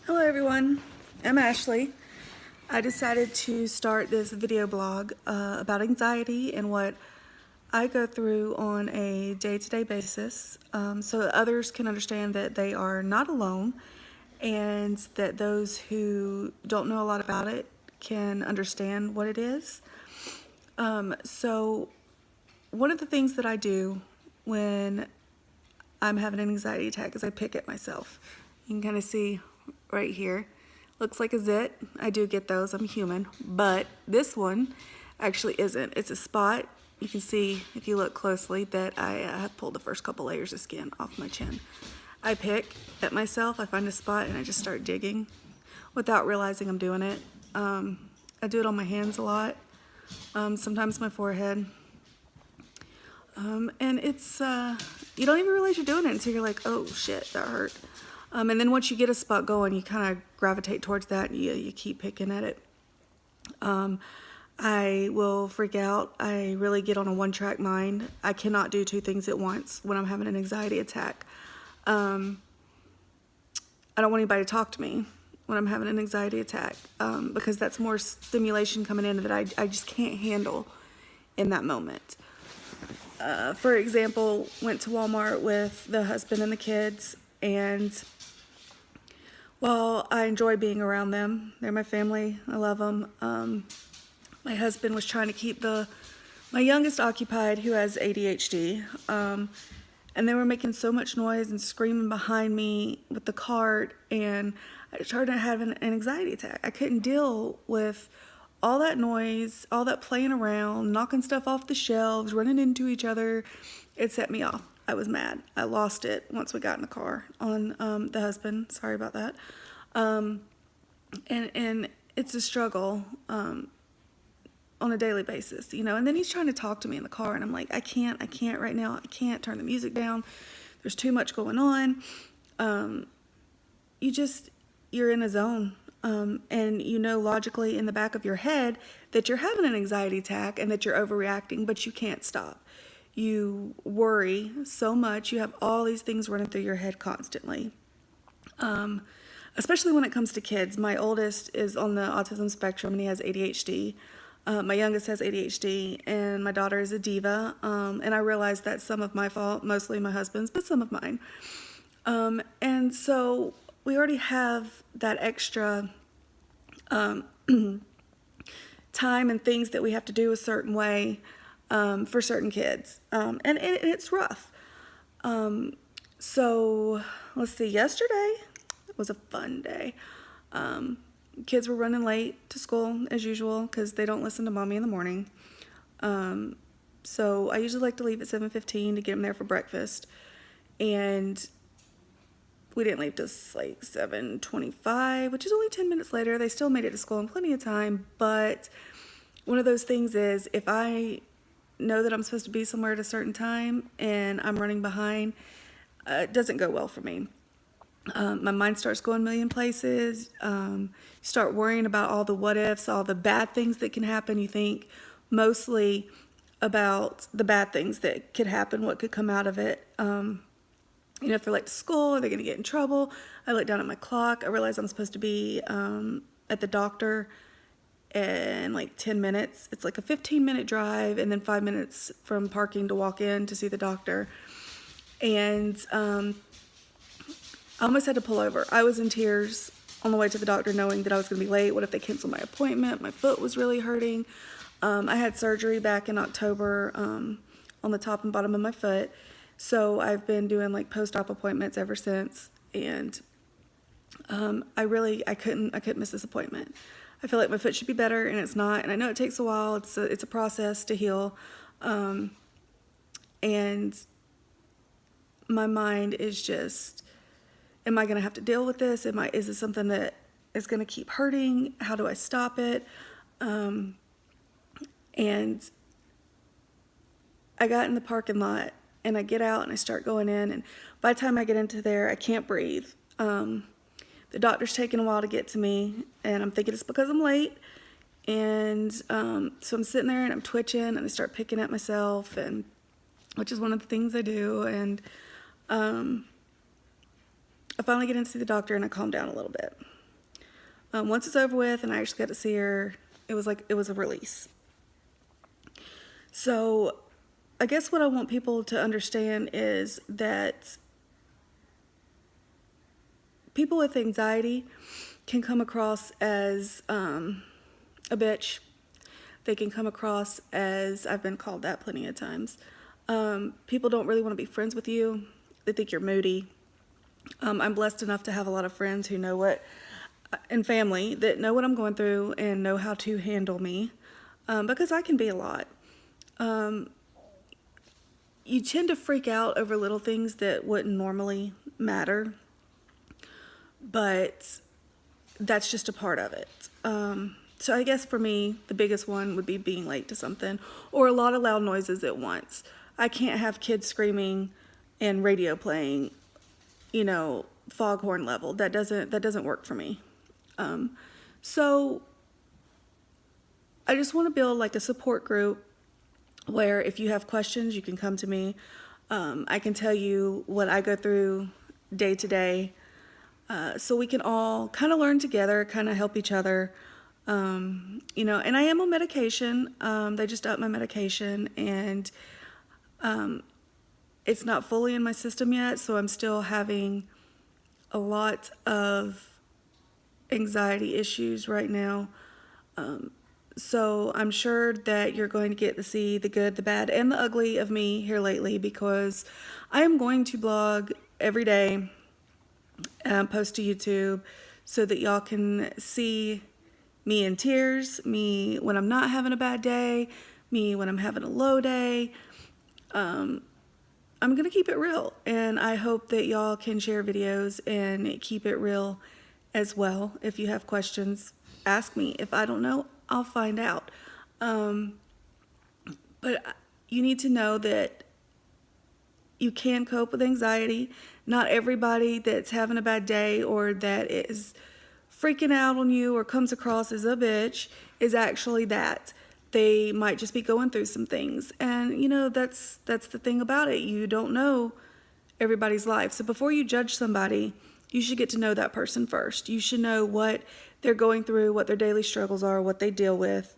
Hello everyone, I'm Ashley. I decided to start this video blog about anxiety and what I go through on a day-to-day basis, so that others can understand that they are not alone and that those who don't know a lot about it can understand what it is. So one of the things that I do when I'm having an anxiety attack is I pick at myself. You can kind of see right here. Looks like a zit. I do get those. I'm human. But this one actually isn't. It's a spot. You can see if you look closely that I have pulled the first couple layers of skin off my chin. I pick at myself. I find a spot and I just start digging without realizing I'm doing it. I do it on my hands a lot. Sometimes my forehead. And it's, you don't even realize you're doing it until you're like, oh shit, that hurt. And then once you get a spot going, you kind of gravitate towards that and you keep picking at it. I will freak out. I really get on a one-track mind. I cannot do two things at once when I'm having an anxiety attack. I don't want anybody to talk to me when I'm having an anxiety attack because that's more stimulation coming in that I just can't handle in that moment. For example, went to Walmart with the husband and the kids, and while I enjoy being around them, they're my family, I love them, my husband was trying to keep my youngest occupied, who has ADHD, and they were making so much noise and screaming behind me with the cart, and I started to have an anxiety attack. I couldn't deal with all that noise, all that playing around, knocking stuff off the shelves, running into each other. It set me off. I was mad. I lost it once we got in the car on the husband. Sorry about that. And it's a struggle on a daily basis, you know. And then he's trying to talk to me in the car, and I'm like, I can't right now. I can't turn the music down. There's too much going on. You're in a zone. And you know logically in the back of your head that you're having an anxiety attack and that you're overreacting, but you can't stop. You worry so much. You have all these things running through your head constantly. Especially when it comes to kids. My oldest is on the autism spectrum and he has ADHD. My youngest has ADHD and my daughter is a diva. And I realize that's some of my fault, mostly my husband's, but some of mine. And so we already have that extra time and things that we have to do a certain way for certain kids. And it's rough. So let's see, yesterday was a fun day. Kids were running late to school as usual because they don't listen to mommy in the morning. So I usually like to leave at 7:15 to get them there for breakfast. And we didn't leave till like 7:25, which is only 10 minutes later. They still made it to school in plenty of time. But one of those things is if I know that I'm supposed to be somewhere at a certain time and I'm running behind, it doesn't go well for me. My mind starts going a million places. You start worrying about all the what ifs, all the bad things that can happen. You think mostly about the bad things that could happen, what could come out of it. You know, if they're late to school, are they going to get in trouble? I look down at my clock. I realize I'm supposed to be at the doctor in like 10 minutes. It's like a 15-minute drive and then 5 minutes from parking to walk in to see the doctor. And I almost had to pull over. I was in tears on the way to the doctor knowing that I was going to be late. What if they canceled my appointment? My foot was really hurting. I had surgery back in October on the top and bottom of my foot. So I've been doing like post-op appointments ever since, and I couldn't miss this appointment. I feel like my foot should be better, and it's not. And I know it takes a while. It's a process to heal, and my mind is just, am I going to have to deal with this? Is this something that is going to keep hurting? How do I stop it? And I got in the parking lot. And I get out and I start going in, and by the time I get into there, I can't breathe. The doctor's taking a while to get to me, and I'm thinking it's because I'm late. And so I'm sitting there and I'm twitching, and I start picking at myself, and which is one of the things I do. And I finally get in to see the doctor, and I calm down a little bit. Once it's over with and I actually got to see her, it was a release. So I guess what I want people to understand is that people with anxiety can come across as a bitch. They can come across as, I've been called that plenty of times. People don't really want to be friends with you. They think you're moody. I'm blessed enough to have a lot of friends who know and family that know what I'm going through and know how to handle me, because I can be a lot. You tend to freak out over little things that wouldn't normally matter, but that's just a part of it. So I guess for me, the biggest one would be being late to something or a lot of loud noises at once. I can't have kids screaming and radio playing, foghorn level. That doesn't work for me. So I just want to build like a support group where if you have questions, you can come to me. I can tell you what I go through day to day, so we can all kind of learn together, kind of help each other. And I am on medication. They just upped my medication, and it's not fully in my system yet, so I'm still having a lot of anxiety issues right now. So I'm sure that you're going to get to see the good, the bad, and the ugly of me here lately, because I am going to blog every day and post to YouTube so that y'all can see me in tears, me when I'm not having a bad day, me when I'm having a low day. I'm going to keep it real, and I hope that y'all can share videos and keep it real as well. If you have questions, ask me. If I don't know, I'll find out. But you need to know that you can cope with anxiety. Not everybody that's having a bad day or that is freaking out on you or comes across as a bitch is actually that. They might just be going through some things. And, that's the thing about it. You don't know everybody's life. So before you judge somebody, you should get to know that person first. You should know what they're going through, what their daily struggles are, what they deal with,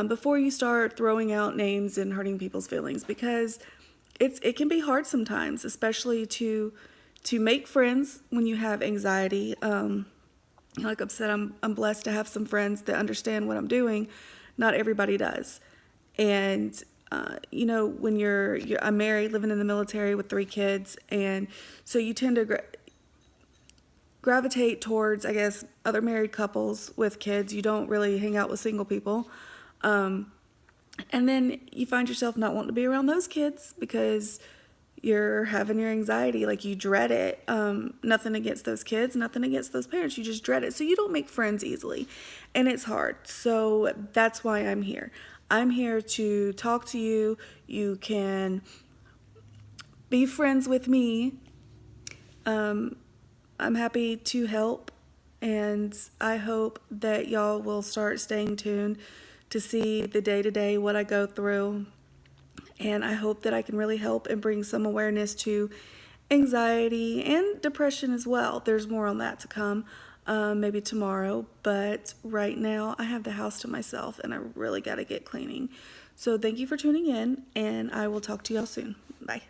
before you start throwing out names and hurting people's feelings, because it can be hard sometimes, especially to make friends when you have anxiety. Like I've said, I'm blessed to have some friends that understand what I'm doing. Not everybody does. And when I'm married, living in the military with 3 kids, and so you tend to gravitate towards, I guess, other married couples with kids. You don't really hang out with single people. And then you find yourself not wanting to be around those kids because you're having your anxiety, like you dread it. Nothing against those kids, nothing against those parents. You just dread it. So you don't make friends easily, and it's hard. So that's why I'm here. I'm here to talk to you. You can be friends with me. I'm happy to help, and I hope that y'all will start staying tuned to see the day-to-day, what I go through, and I hope that I can really help and bring some awareness to anxiety and depression as well. There's more on that to come, maybe tomorrow, but right now I have the house to myself, and I really got to get cleaning. So thank you for tuning in, and I will talk to y'all soon. Bye.